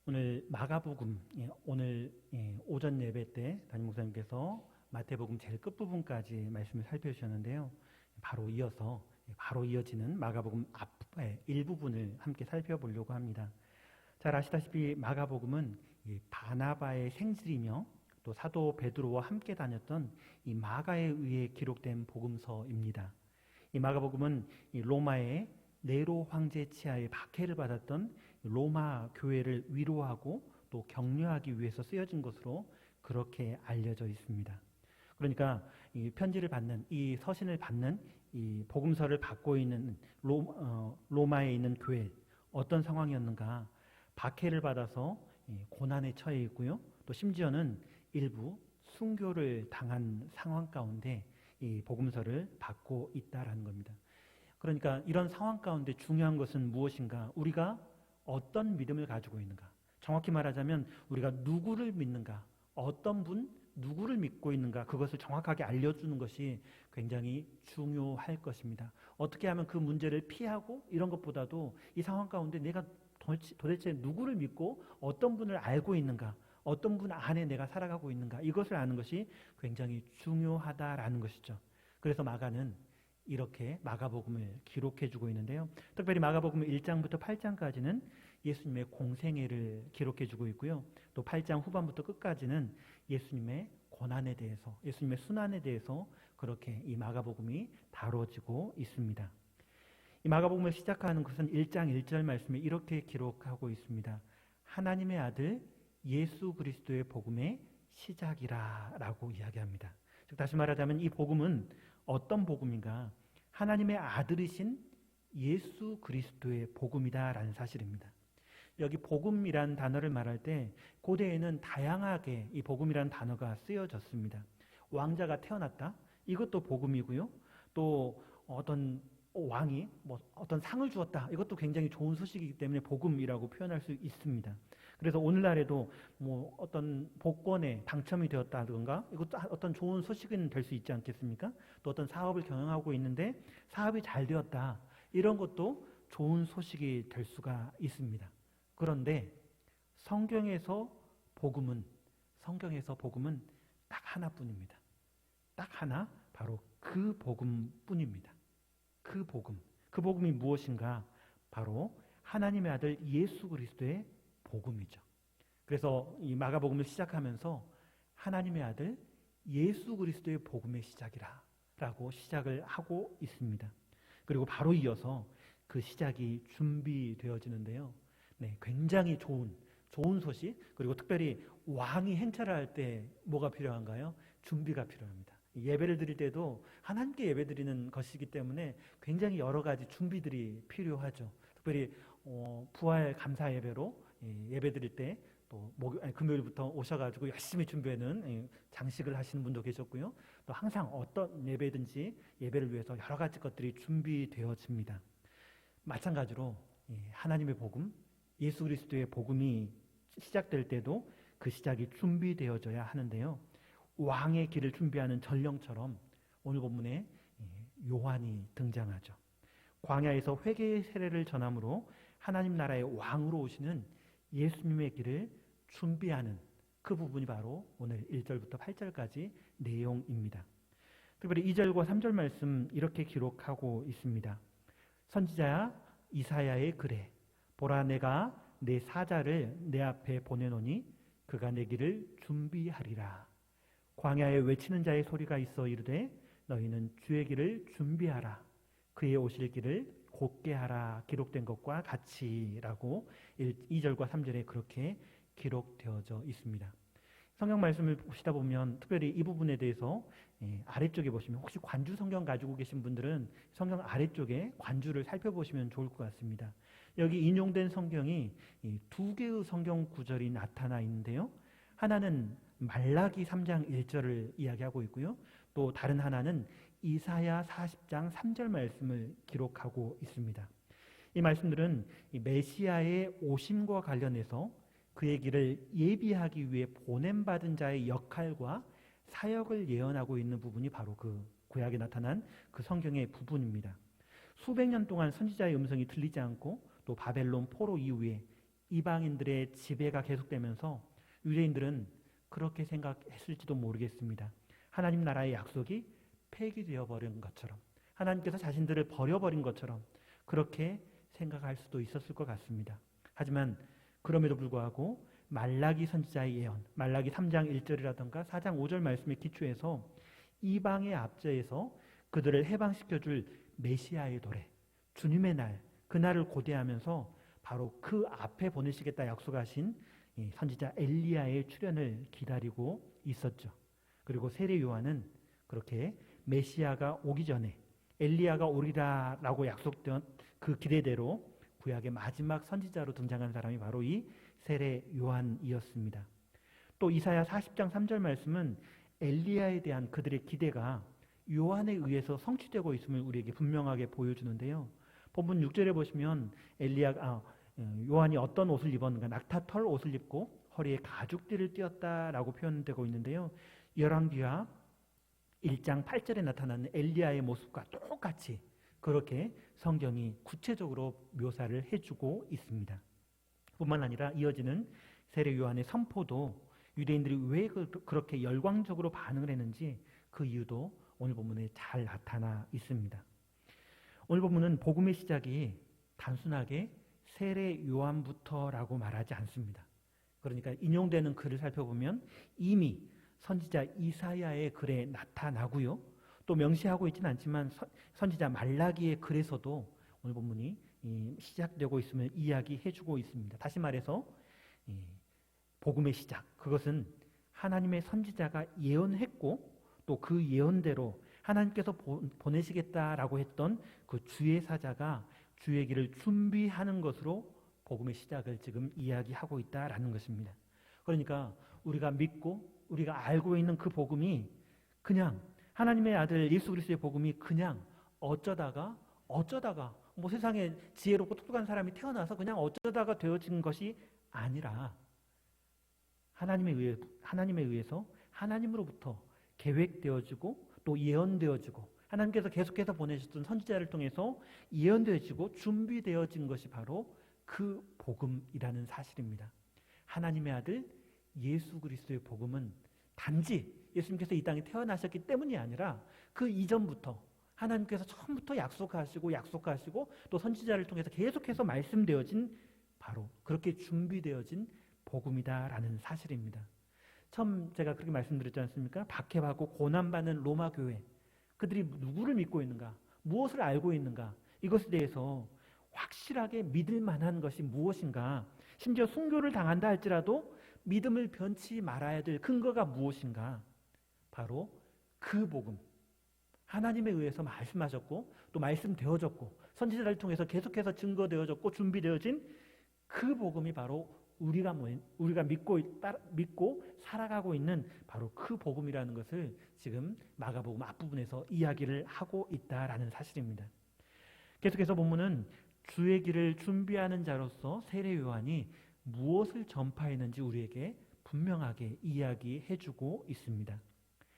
오늘 마가복음, 오늘 오전 예배 때 담임 목사님께서 마태복음 제일 끝부분까지 말씀을 살펴주셨는데요. 바로 이어지는 마가복음 앞의 일부분을 함께 살펴보려고 합니다. 잘 아시다시피 마가복음은 이 바나바의 생질이며 또 사도 베드로와 함께 다녔던 이 마가에 의해 기록된 복음서입니다. 이 마가복음은 이 로마의 네로 황제 치하에 박해를 받았던 로마 교회를 위로하고 또 격려하기 위해서 쓰여진 것으로 그렇게 알려져 있습니다. 그러니까 이 편지를 받는, 이 서신을 받는, 이 복음서를 받고 있는 로마에 있는 교회, 어떤 상황이었는가? 박해를 받아서 고난에 처해 있고요. 또 심지어는 일부 순교를 당한 상황 가운데 이 복음서를 받고 있다라는 겁니다. 그러니까 이런 상황 가운데 중요한 것은 무엇인가? 우리가 어떤 믿음을 가지고 있는가? 정확히 말하자면 우리가 누구를 믿는가? 어떤 분, 누구를 믿고 있는가? 그것을 정확하게 알려주는 것이 굉장히 중요할 것입니다. 어떻게 하면 그 문제를 피하고 이런 것보다도 이 상황 가운데 내가 도대체 누구를 믿고 어떤 분을 알고 있는가? 어떤 분 안에 내가 살아가고 있는가? 이것을 아는 것이 굉장히 중요하다라는 것이죠. 그래서 마가는 이렇게 마가복음을 기록해주고 있는데요. 특별히 마가복음 1장부터 8장까지는 예수님의 공생애를 기록해주고 있고요. 또 8장 후반부터 끝까지는 예수님의 고난에 대해서, 예수님의 순환에 대해서 그렇게 이 마가복음이 다뤄지고 있습니다. 이 마가복음을 시작하는 것은 1장 1절 말씀에 이렇게 기록하고 있습니다. 하나님의 아들 예수 그리스도의 복음의 시작이라 라고 이야기합니다. 즉 다시 말하자면 이 복음은 어떤 복음인가? 하나님의 아들이신 예수 그리스도의 복음이다라는 사실입니다. 여기 복음이란 단어를 말할 때 고대에는 다양하게 이 복음이란 단어가 쓰여졌습니다. 왕자가 태어났다? 이것도 복음이고요. 또 어떤 왕이 어떤 상을 주었다? 이것도 굉장히 좋은 소식이기 때문에 복음이라고 표현할 수 있습니다. 그래서 오늘날에도 어떤 복권에 당첨이 되었다든가 이것도 어떤 좋은 소식은 될 수 있지 않겠습니까? 또 어떤 사업을 경영하고 있는데 사업이 잘 되었다. 이런 것도 좋은 소식이 될 수가 있습니다. 그런데 성경에서 복음은 딱 하나뿐입니다. 딱 하나, 바로 그 복음뿐입니다. 그 복음이 무엇인가? 바로 하나님의 아들 예수 그리스도의 복음이죠. 그래서 이 마가복음을 시작하면서 하나님의 아들 예수 그리스도의 복음의 시작이라 라고 시작을 하고 있습니다. 그리고 바로 이어서 그 시작이 준비되어지는데요. 굉장히 좋은 소식, 그리고 특별히 왕이 행차를 할 때 뭐가 필요한가요? 준비가 필요합니다. 예배를 드릴 때도 하나님께 예배 드리는 것이기 때문에 굉장히 여러 가지 준비들이 필요하죠. 특별히 부활 감사 예배로 예배 드릴 때 또 금요일부터 오셔가지고 열심히 준비하는 장식을 하시는 분도 계셨고요. 또 항상 어떤 예배든지 예배를 위해서 여러 가지 것들이 준비되어집니다. 마찬가지로 하나님의 복음, 예수 그리스도의 복음이 시작될 때도 그 시작이 준비되어져야 하는데요. 왕의 길을 준비하는 전령처럼 오늘 본문에 요한이 등장하죠. 광야에서 회개의 세례를 전함으로 하나님 나라의 왕으로 오시는 예수님의 길을 준비하는 그 부분이 바로 오늘 1절부터 8절까지 내용입니다. 특별히 2절과 3절 말씀 이렇게 기록하고 있습니다. 선지자 이사야의 글에 보라 내가 내 사자를 내 앞에 보내노니 그가 내 길을 준비하리라. 광야에 외치는 자의 소리가 있어 이르되 너희는 주의 길을 준비하라. 그의 오실 길을 곧게 하라. 기록된 것과 같이라고 2절과 3절에 그렇게 기록되어져 있습니다. 성경 말씀을 보시다 보면 특별히 이 부분에 대해서 아래쪽에 보시면 혹시 관주 성경 가지고 계신 분들은 성경 아래쪽에 관주를 살펴보시면 좋을 것 같습니다. 여기 인용된 성경이 두 개의 성경 구절이 나타나 있는데요. 하나는 말라기 3장 1절을 이야기하고 있고요. 또 다른 하나는 이사야 40장 3절 말씀을 기록하고 있습니다. 이 말씀들은 메시아의 오심과 관련해서 그의 길을 예비하기 위해 보냄받은 자의 역할과 사역을 예언하고 있는 부분이 바로 그 구약에 나타난 그 성경의 부분입니다. 수백 년 동안 선지자의 음성이 들리지 않고 또 바벨론 포로 이후에 이방인들의 지배가 계속되면서 유대인들은 그렇게 생각했을지도 모르겠습니다. 하나님 나라의 약속이 폐기되어 버린 것처럼, 하나님께서 자신들을 버려버린 것처럼 그렇게 생각할 수도 있었을 것 같습니다. 하지만 그럼에도 불구하고 말라기 선지자의 예언, 말라기 3장 1절이라든가 4장 5절 말씀에 기초해서 이방의 압제에서 그들을 해방시켜줄 메시아의 도래, 주님의 날, 그날을 고대하면서 바로 그 앞에 보내시겠다 약속하신 선지자 엘리야의 출현을 기다리고 있었죠. 그리고 세례 요한은 그렇게 메시아가 오기 전에 엘리야가 오리라라고 약속된 그 기대대로 구약의 마지막 선지자로 등장한 사람이 바로 이 세례 요한이었습니다. 또 이사야 40장 3절 말씀은 엘리야에 대한 그들의 기대가 요한에 의해서 성취되고 있음을 우리에게 분명하게 보여주는데요. 본문 6절에 보시면 요한이 어떤 옷을 입었는가, 낙타털 옷을 입고 허리에 가죽띠를 띄었다라고 표현되고 있는데요. 열왕기하 1장 8절에 나타나는 엘리야의 모습과 똑같이 그렇게 성경이 구체적으로 묘사를 해주고 있습니다. 뿐만 아니라 이어지는 세례 요한의 선포도 유대인들이 왜 그렇게 열광적으로 반응을 했는지 그 이유도 오늘 본문에 잘 나타나 있습니다. 오늘 본문은 복음의 시작이 단순하게 세례 요한부터라고 말하지 않습니다. 그러니까 인용되는 글을 살펴보면 이미 선지자 이사야의 글에 나타나고요. 또 명시하고 있지는 않지만 선지자 말라기의 글에서도 오늘 본문이 시작되고 있음을 이야기해주고 있습니다. 다시 말해서 복음의 시작, 그것은 하나님의 선지자가 예언했고 또 그 예언대로 하나님께서 보내시겠다라고 했던 그 주의 사자가 주의 길을 준비하는 것으로 복음의 시작을 지금 이야기하고 있다라는 것입니다. 그러니까 우리가 믿고 우리가 알고 있는 그 복음이 그냥 하나님의 아들 예수 그리스도의 복음이 그냥 어쩌다가 뭐 세상에 지혜롭고 똑똑한 사람이 태어나서 그냥 어쩌다가 되어진 것이 아니라 하나님에 의해서 하나님으로부터 계획되어지고 또 예언되어지고 하나님께서 계속해서 보내셨던 선지자를 통해서 예언되어지고 준비되어진 것이 바로 그 복음이라는 사실입니다. 하나님의 아들 예수 그리스도의 복음은 단지 예수님께서 이 땅에 태어나셨기 때문이 아니라 그 이전부터 하나님께서 처음부터 약속하시고 또 선지자를 통해서 계속해서 말씀되어진 바로 그렇게 준비되어진 복음이다라는 사실입니다. 처음 제가 그렇게 말씀드렸지 않습니까? 박해받고 고난받는 로마 교회, 그들이 누구를 믿고 있는가, 무엇을 알고 있는가, 이것에 대해서 확실하게 믿을 만한 것이 무엇인가, 심지어 순교를 당한다 할지라도 믿음을 변치 말아야 될 근거가 무엇인가, 바로 그 복음, 하나님에 의해서 말씀하셨고 또 말씀되어졌고 선지자를 통해서 계속해서 증거되어졌고 준비되어진 그 복음이 바로 우리가 믿고 살아가고 있는 바로 그 복음이라는 것을 지금 마가복음 앞부분에서 이야기를 하고 있다라는 사실입니다. 계속해서 본문은 주의 길을 준비하는 자로서 세례 요한이 무엇을 전파했는지 우리에게 분명하게 이야기해주고 있습니다.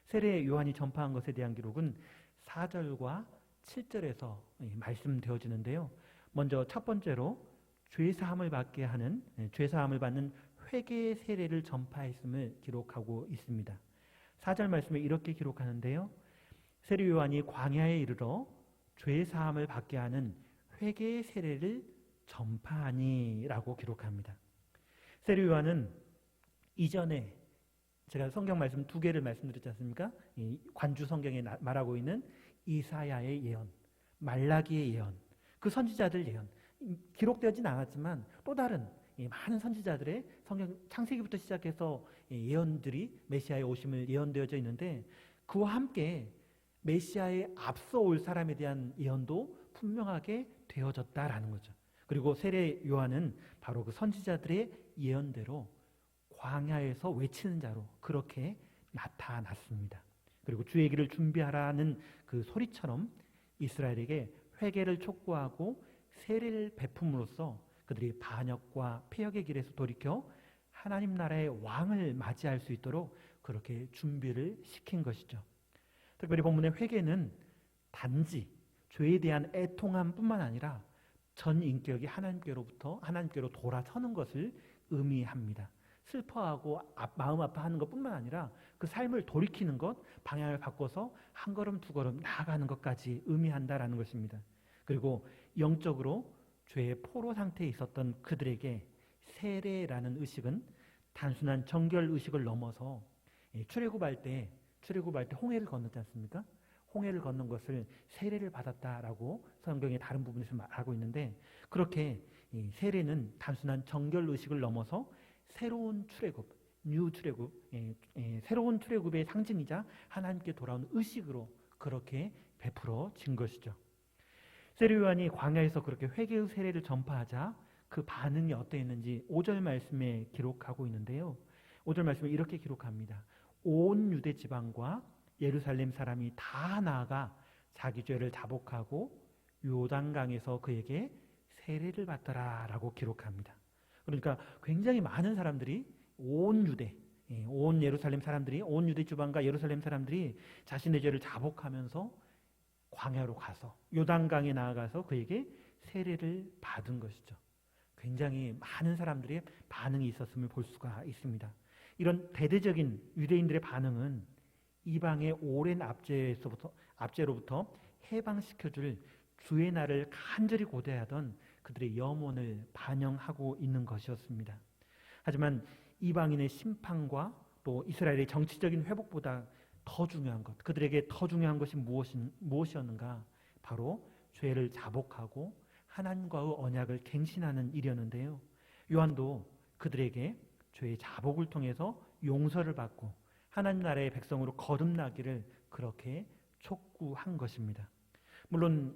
세례 요한이 전파한 것에 대한 기록은 4절과 7절에서 말씀되어지는데요. 먼저 첫 번째로 죄사함을 받는 회개의 세례를 전파했음을 기록하고 있습니다. 4절 말씀에 이렇게 기록하는데요. 세례 요한이 광야에 이르러 죄사함을 받게 하는 회개의 세례를 전파하니라고 기록합니다. 세례 요한은 이전에 제가 성경 말씀 두 개를 말씀드렸지 않습니까? 이 관주 성경에 말하고 있는 이사야의 예언, 말라기의 예언, 그 선지자들 예언, 기록되어진 않았지만 또 다른 많은 선지자들의 성경 창세기부터 시작해서 예언들이 메시아의 오심을 예언되어져 있는데 그와 함께 메시아의 앞서 올 사람에 대한 예언도 분명하게 되어졌다라는 거죠. 그리고 세례 요한은 바로 그 선지자들의 예언대로 광야에서 외치는 자로 그렇게 나타났습니다. 그리고 주의 길을 준비하라는 그 소리처럼 이스라엘에게 회개를 촉구하고 세례를 베품으로써 그들이 반역과 폐역의 길에서 돌이켜 하나님 나라의 왕을 맞이할 수 있도록 그렇게 준비를 시킨 것이죠. 특별히 본문의 회개는 단지 죄에 대한 애통함뿐만 아니라 전 인격이 하나님께로 돌아서는 것을 의미합니다. 슬퍼하고 마음 아파하는 것뿐만 아니라 그 삶을 돌이키는 것, 방향을 바꿔서 한 걸음 두 걸음 나아가는 것까지 의미한다라는 것입니다. 그리고 영적으로 죄의 포로 상태에 있었던 그들에게 세례라는 의식은 단순한 정결 의식을 넘어서 출애굽할 때 홍해를 건넜지 않습니까? 홍해를 건넌 것을 세례를 받았다라고 성경의 다른 부분에서 말하고 있는데, 그렇게 이 세례는 단순한 정결 의식을 넘어서 새로운 출애굽, 뉴 출애굽, 새로운 출애굽의 상징이자 하나님께 돌아온 의식으로 그렇게 베풀어진 것이죠. 세례 요한이 광야에서 그렇게 회개의 세례를 전파하자 그 반응이 어떠했는지 5절 말씀에 기록하고 있는데요. 5절 말씀에 이렇게 기록합니다. 온 유대 지방과 예루살렘 사람이 다 나아가 자기 죄를 자복하고 요단강에서 그에게 세례를 받더라라고 기록합니다. 그러니까 굉장히 많은 사람들이 온 예루살렘 사람들이, 온 유대 지방과 예루살렘 사람들이 자신의 죄를 자복하면서 광야로 가서 요단강에 나아가서 그에게 세례를 받은 것이죠. 굉장히 많은 사람들의 반응이 있었음을 볼 수가 있습니다. 이런 대대적인 유대인들의 반응은 이방의 오랜 압제로부터 해방시켜줄 주의 날을 간절히 고대하던 그들의 염원을 반영하고 있는 것이었습니다. 하지만 이방인의 심판과 또 이스라엘의 정치적인 회복보다 더 중요한 것, 그들에게 더 중요한 것이 무엇이었는가? 바로 죄를 자복하고 하나님과의 언약을 갱신하는 일이었는데요. 요한도 그들에게 죄의 자복을 통해서 용서를 받고 하나님 나라의 백성으로 거듭나기를 그렇게 촉구한 것입니다. 물론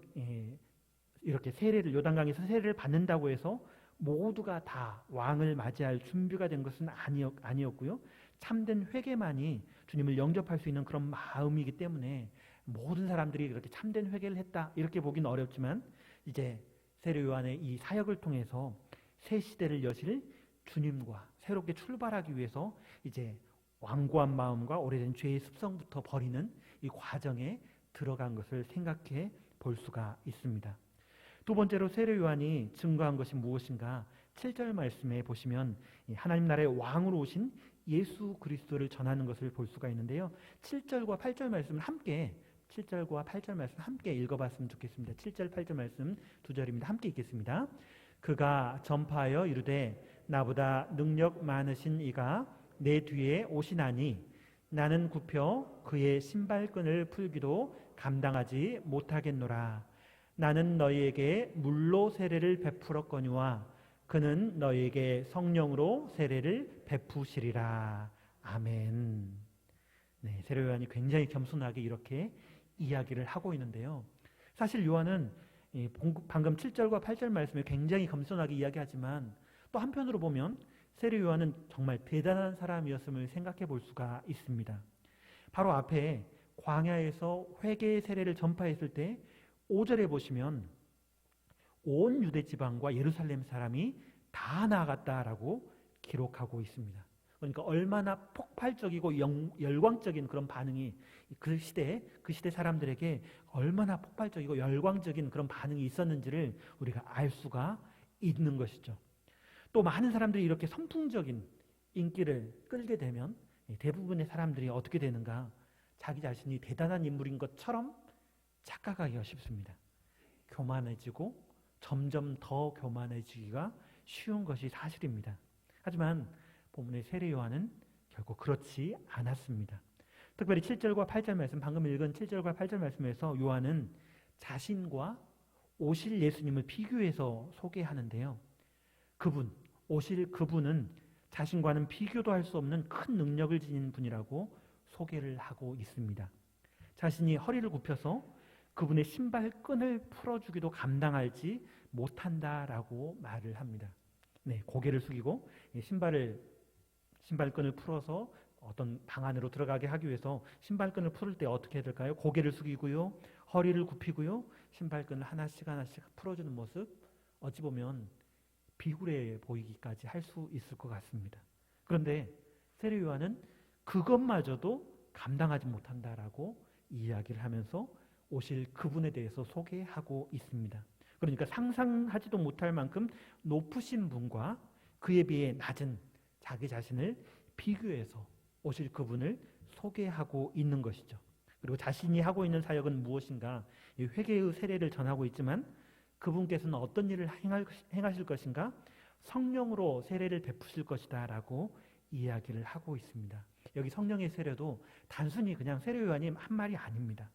이렇게 요단강에서 세례를 받는다고 해서 모두가 다 왕을 맞이할 준비가 된 것은 아니었고요. 참된 회개만이 주님을 영접할 수 있는 그런 마음이기 때문에 모든 사람들이 그렇게 참된 회개를 했다 이렇게 보기는 어렵지만, 이제 세례 요한의 이 사역을 통해서 새 시대를 여실 주님과 새롭게 출발하기 위해서 이제 완고한 마음과 오래된 죄의 습성부터 버리는 이 과정에 들어간 것을 생각해 볼 수가 있습니다. 두 번째로 세례 요한이 증거한 것이 무엇인가? 7절 말씀에 보시면 하나님 나라의 왕으로 오신 예수 그리스도를 전하는 것을 볼 수가 있는데요. 7절과 8절 말씀을 함께 읽어봤으면 좋겠습니다. 7절 8절 말씀 두 절입니다. 함께 읽겠습니다. 그가 전파하여 이르되 나보다 능력 많으신 이가 내 뒤에 오시나니 나는 굽혀 그의 신발끈을 풀기도 감당하지 못하겠노라. 나는 너희에게 물로 세례를 베풀었거니와 그는 너희에게 성령으로 세례를 베푸시리라. 아멘. 네, 세례 요한이 굉장히 겸손하게 이렇게 이야기를 하고 있는데요. 사실 요한은 방금 7절과 8절 말씀에 굉장히 겸손하게 이야기하지만 또 한편으로 보면 세례 요한은 정말 대단한 사람이었음을 생각해 볼 수가 있습니다. 바로 앞에 광야에서 회개의 세례를 전파했을 때 5절에 보시면 온 유대 지방과 예루살렘 사람이 다 나아갔다라고 기록하고 있습니다. 그러니까 얼마나 폭발적이고 열광적인 그런 반응이 그 시대 사람들에게 얼마나 폭발적이고 열광적인 그런 반응이 있었는지를 우리가 알 수가 있는 것이죠. 또 많은 사람들이 이렇게 선풍적인 인기를 끌게 되면 대부분의 사람들이 어떻게 되는가? 자기 자신이 대단한 인물인 것처럼 착각하기가 쉽습니다. 교만해지고 점점 더 교만해지기가 쉬운 것이 사실입니다. 하지만 본문의 세례 요한은 결코 그렇지 않았습니다. 특별히 7절과 8절 말씀, 방금 읽은 7절과 8절 말씀에서 요한은 자신과 오실 예수님을 비교해서 소개하는데요. 오실 그분은 자신과는 비교도 할 수 없는 큰 능력을 지닌 분이라고 소개를 하고 있습니다. 자신이 허리를 굽혀서 그분의 신발끈을 풀어주기도 감당하지 못한다라고 말을 합니다. 네, 고개를 숙이고 신발끈을 풀어서 어떤 방 안으로 들어가게 하기 위해서 신발끈을 풀을 때 어떻게 해야 될까요? 고개를 숙이고요, 허리를 굽히고요, 신발끈을 하나씩 풀어주는 모습, 어찌 보면 비굴해 보이기까지 할 수 있을 것 같습니다. 그런데 세례 요한은 그것마저도 감당하지 못한다라고 이야기를 하면서 오실 그분에 대해서 소개하고 있습니다. 그러니까 상상하지도 못할 만큼 높으신 분과 그에 비해 낮은 자기 자신을 비교해서 오실 그분을 소개하고 있는 것이죠. 그리고 자신이 하고 있는 사역은 무엇인가? 이 회개의 세례를 전하고 있지만 그분께서는 어떤 일을 행하실 것인가? 성령으로 세례를 베푸실 것이다 라고 이야기를 하고 있습니다. 여기 성령의 세례도 단순히 그냥 세례 요한이 한 말이 아닙니다.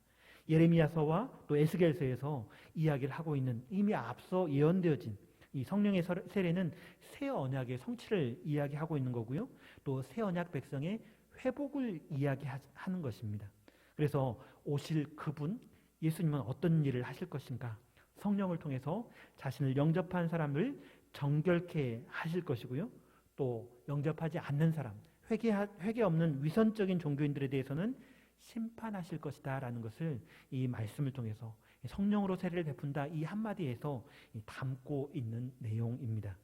예레미야서와 또 에스겔서에서 이야기를 하고 있는 이미 앞서 예언되어진 이 성령의 세례는 새 언약의 성취를 이야기하고 있는 거고요. 또 새 언약 백성의 회복을 이야기하는 것입니다. 그래서 오실 그분 예수님은 어떤 일을 하실 것인가? 성령을 통해서 자신을 영접한 사람을 정결케 하실 것이고요. 또 영접하지 않는 사람, 회개 없는 위선적인 종교인들에 대해서는 심판하실 것이다 라는 것을 이 말씀을 통해서 성령으로 세례를 베푼다 이 한마디에서 담고 있는 내용입니다.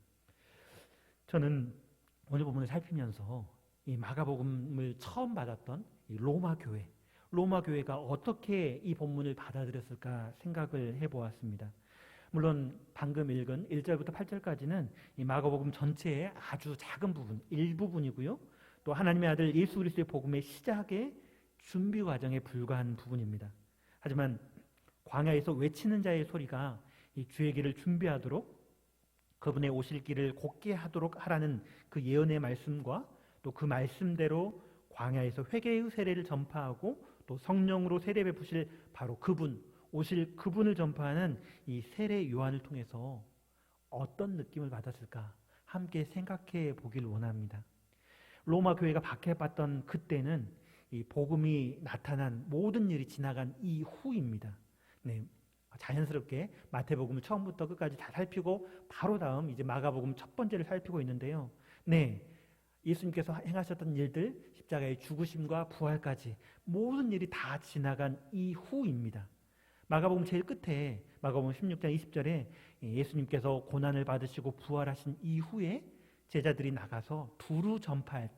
저는 오늘 본문을 살피면서 이 마가복음을 처음 받았던 이 로마 교회가 어떻게 이 본문을 받아들였을까 생각을 해보았습니다. 물론 방금 읽은 1절부터 8절까지는 이 마가복음 전체의 아주 작은 부분, 일부분이고요. 또 하나님의 아들 예수 그리스도의 복음의 시작의 준비 과정에 불과한 부분입니다. 하지만 광야에서 외치는 자의 소리가 이 주의 길을 준비하도록 그분의 오실 길을 곧게 하도록 하라는 그 예언의 말씀과 또 그 말씀대로 광야에서 회개의 세례를 전파하고 또 성령으로 세례 베푸실 바로 그분, 오실 그분을 전파하는 이 세례 요한을 통해서 어떤 느낌을 받았을까 함께 생각해 보길 원합니다. 로마 교회가 박해받던 그때는 이 복음이 나타난 모든 일이 지나간 이후입니다. 네, 자연스럽게 마태복음을 처음부터 끝까지 다 살피고 바로 다음 이제 마가복음 첫 번째를 살피고 있는데요. 네, 예수님께서 행하셨던 일들, 십자가의 죽으심과 부활까지 모든 일이 다 지나간 이후입니다. 마가복음 제일 끝에 마가복음 16장 20절에 예수님께서 고난을 받으시고 부활하신 이후에 제자들이 나가서 두루 전파할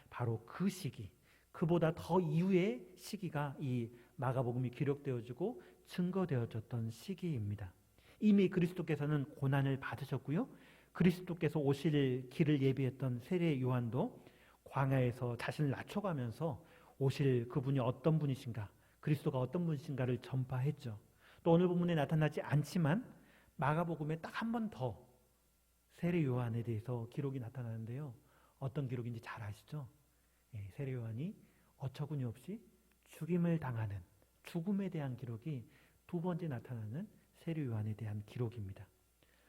바로 그 시기, 그보다 더 이후의 시기가 이 마가복음이 기록되어지고 증거되어졌던 시기입니다. 이미 그리스도께서는 고난을 받으셨고요. 그리스도께서 오실 길을 예비했던 세례 요한도 광야에서 자신을 낮춰가면서 오실 그분이 어떤 분이신가, 그리스도가 어떤 분이신가를 전파했죠. 또 오늘 본문에 나타나지 않지만 마가복음에 딱 한 번 더 세례 요한에 대해서 기록이 나타나는데요. 어떤 기록인지 잘 아시죠? 세례 요한이 어처구니 없이 죽임을 당하는 죽음에 대한 기록이 두 번째 나타나는 세례 요한에 대한 기록입니다.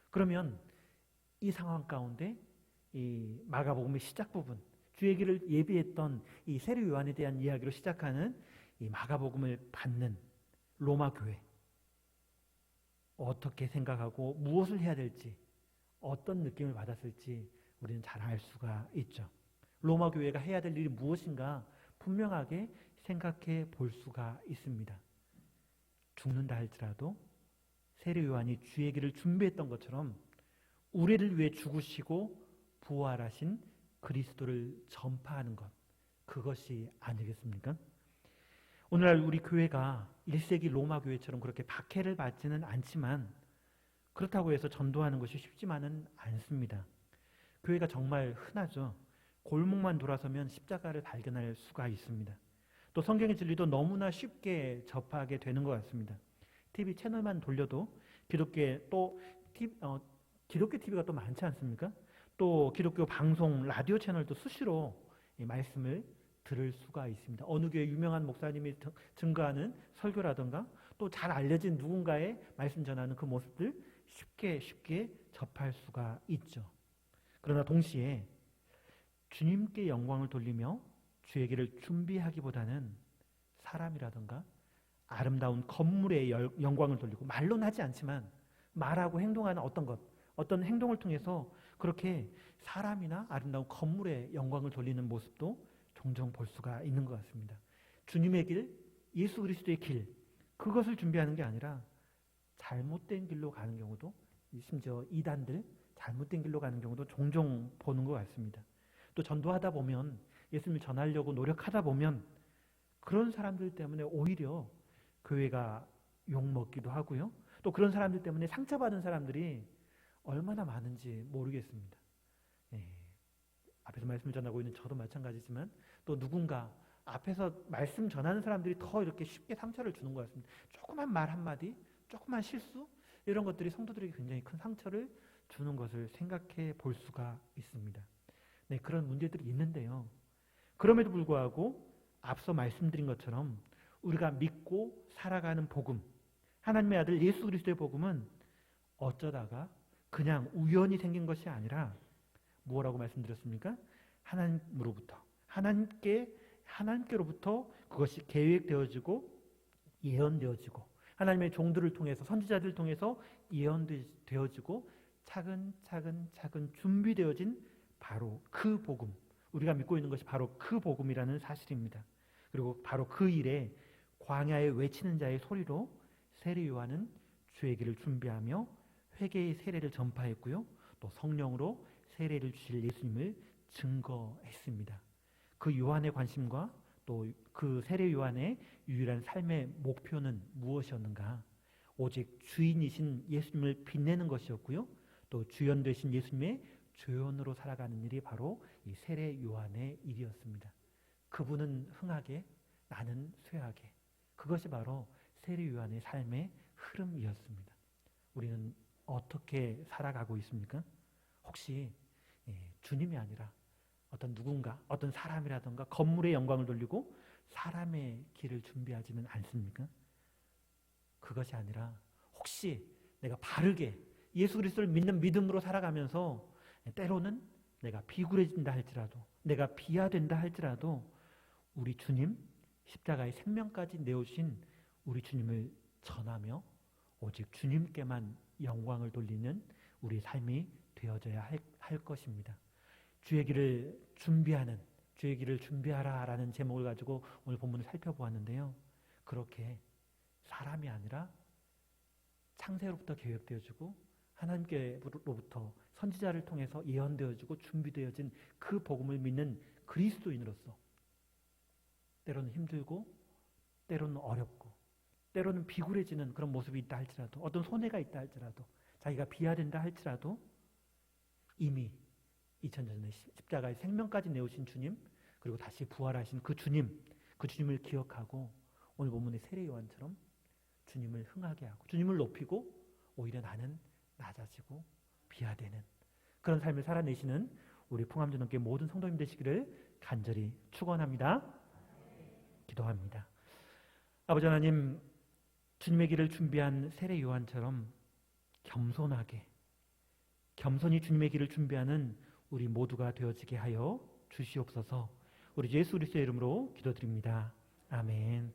그러면 이 상황 가운데 이 마가복음의 시작 부분, 주의 길을 예비했던 이 세례 요한에 대한 이야기로 시작하는 이 마가복음을 받는 로마 교회, 어떻게 생각하고 무엇을 해야 될지, 어떤 느낌을 받았을지 우리는 잘 알 수가 있죠. 로마 교회가 해야 될 일이 무엇인가 분명하게 생각해 볼 수가 있습니다. 죽는다 할지라도 세례 요한이 주의 길을 준비했던 것처럼 우리를 위해 죽으시고 부활하신 그리스도를 전파하는 것, 그것이 아니겠습니까? 오늘날 우리 교회가 1세기 로마 교회처럼 그렇게 박해를 받지는 않지만 그렇다고 해서 전도하는 것이 쉽지만은 않습니다. 교회가 정말 흔하죠. 골목만 돌아서면 십자가를 발견할 수가 있습니다. 또 성경의 진리도 너무나 쉽게 접하게 되는 것 같습니다. TV 채널만 돌려도 기독교 TV가 또 많지 않습니까? 또 기독교 방송, 라디오 채널도 수시로 이 말씀을 들을 수가 있습니다. 어느 교회 유명한 목사님이 증거하는 설교라든가 또 잘 알려진 누군가의 말씀 전하는 그 모습들 쉽게 접할 수가 있죠. 그러나 동시에 주님께 영광을 돌리며 주의 길을 준비하기보다는 사람이라든가 아름다운 건물에 영광을 돌리고 말로는 하지 않지만 말하고 행동하는 어떤 행동을 통해서 그렇게 사람이나 아름다운 건물에 영광을 돌리는 모습도 종종 볼 수가 있는 것 같습니다. 주님의 길, 예수 그리스도의 길, 그것을 준비하는 게 아니라 잘못된 길로 가는 경우도, 심지어 이단들 잘못된 길로 가는 경우도 종종 보는 것 같습니다. 또 전도하다 보면, 예수님을 전하려고 노력하다 보면 그런 사람들 때문에 오히려 교회가 욕먹기도 하고요. 또 그런 사람들 때문에 상처받은 사람들이 얼마나 많은지 모르겠습니다. 예, 앞에서 말씀을 전하고 있는 저도 마찬가지지만 또 누군가 앞에서 말씀 전하는 사람들이 더 이렇게 쉽게 상처를 주는 것 같습니다. 조그만 말 한마디, 조그만 실수 이런 것들이 성도들에게 굉장히 큰 상처를 주는 것을 생각해 볼 수가 있습니다. 네, 그런 문제들이 있는데요. 그럼에도 불구하고 앞서 말씀드린 것처럼 우리가 믿고 살아가는 복음, 하나님의 아들 예수 그리스도의 복음은 어쩌다가 그냥 우연히 생긴 것이 아니라 뭐라고 말씀드렸습니까? 하나님으로부터, 하나님께로부터 그것이 계획되어지고 예언되어지고 하나님의 종들을 통해서 선지자들을 통해서 예언되어지고 차근차근 준비되어진 바로 그 복음, 우리가 믿고 있는 것이 바로 그 복음이라는 사실입니다. 그리고 바로 그 일에 광야에 외치는 자의 소리로 세례 요한은 주의 길을 준비하며 회개의 세례를 전파했고요. 또 성령으로 세례를 주실 예수님을 증거했습니다. 그 요한의 관심과 또 그 세례 요한의 유일한 삶의 목표는 무엇이었는가? 오직 주인이신 예수님을 빛내는 것이었고요. 또 주연 되신 예수님의 조연으로 살아가는 일이 바로 이 세례 요한의 일이었습니다. 그분은 흥하게, 나는 쇠하게. 그것이 바로 세례 요한의 삶의 흐름이었습니다. 우리는 어떻게 살아가고 있습니까? 혹시 주님이 아니라 어떤 누군가, 어떤 사람이라든가 건물의 영광을 돌리고 사람의 길을 준비하지는 않습니까? 그것이 아니라 혹시 내가 바르게 예수 그리스도를 믿는 믿음으로 살아가면서 때로는 내가 비굴해진다 할지라도, 내가 비하된다 할지라도 우리 주님, 십자가의 생명까지 내오신 우리 주님을 전하며 오직 주님께만 영광을 돌리는 우리 삶이 되어져야 할 것입니다. 주의 길을 준비하는, 주의 길을 준비하라 라는 제목을 가지고 오늘 본문을 살펴보았는데요. 그렇게 사람이 아니라 창세로부터 계획되어지고 하나님께로부터 선지자를 통해서 예언되어지고 준비되어진 그 복음을 믿는 그리스도인으로서 때로는 힘들고 때로는 어렵고 때로는 비굴해지는 그런 모습이 있다 할지라도, 어떤 손해가 있다 할지라도, 자기가 비하된다 할지라도 이미 2000년 전에 십자가의 생명까지 내오신 주님, 그리고 다시 부활하신 그 주님을 기억하고 오늘 본문의 세례 요한처럼 주님을 흥하게 하고 주님을 높이고 오히려 나는 낮아지고 비하되는 그런 삶을 살아내시는 우리 풍암전원교회 모든 성도님 되시기를 간절히 축원합니다. 기도합니다. 아버지 하나님, 주님의 길을 준비한 세례 요한처럼 겸손히 주님의 길을 준비하는 우리 모두가 되어지게 하여 주시옵소서. 우리 예수 그리스도의 이름으로 기도드립니다. 아멘.